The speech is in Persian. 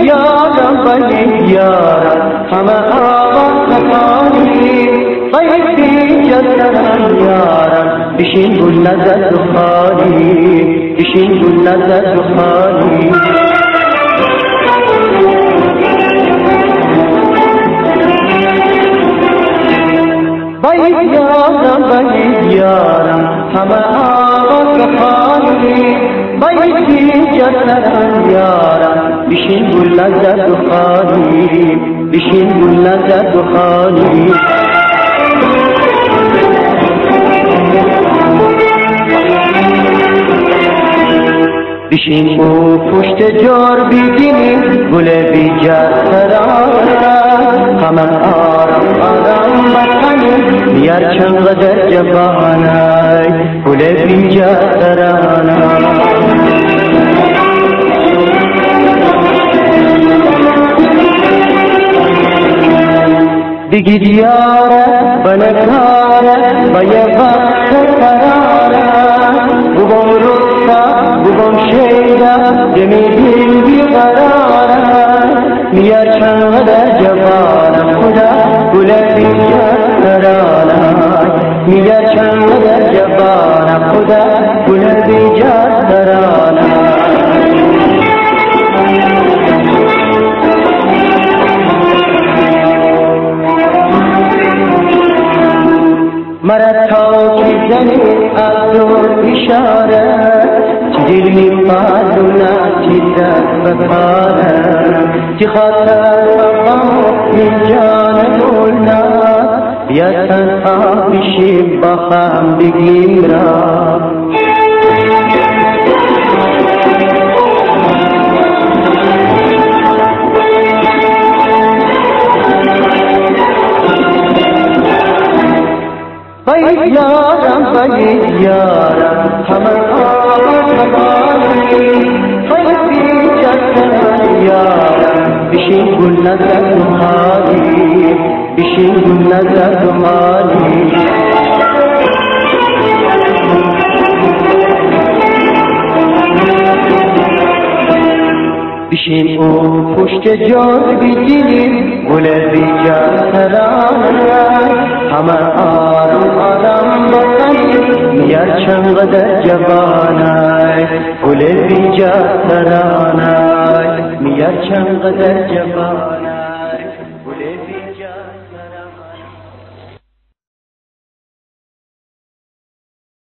یارم بایی یارم همه آواز نکانی بایی جسرم یارم بشین گل نزد دخانی بشین گل نزد دخانی بایی یارم بایی یارم همه آواز نکانی بایی جسرم یارم بشین گل نزد دخانی بشین گل نزد دخانی بشین او پشت جار بگیریم گل بیجر سرانه همه آرام آرام بکنیم بیار چنقدر جوانه گل بیجر سرانه بگید یاره بنکاره با یه وقت قراره بگم رستا بگم شیده دمی دل بیقراره میار چنقدر جوانه خدا گل بیجر سرانه میار چنقدر جوانه خدا گل بیجر سرانه مرا تا کی زنی از دور اشاره چی دل می پالونا چی دست بکاره چی خاطر بقام می جان گلنا بیا تنها بشیم با هم بگیم را بایی یارم بایی یارم همه آواز نکانی بایی جسرم یارم بشین گل نزد دخانی بشین گل نزد دخانی بشین او پشت جار بگیریم گل بیجر سرانه همه آرام آرام بکنیم میار چنقدر جوانه گل بیجر سرانه میار چنقدر جوانه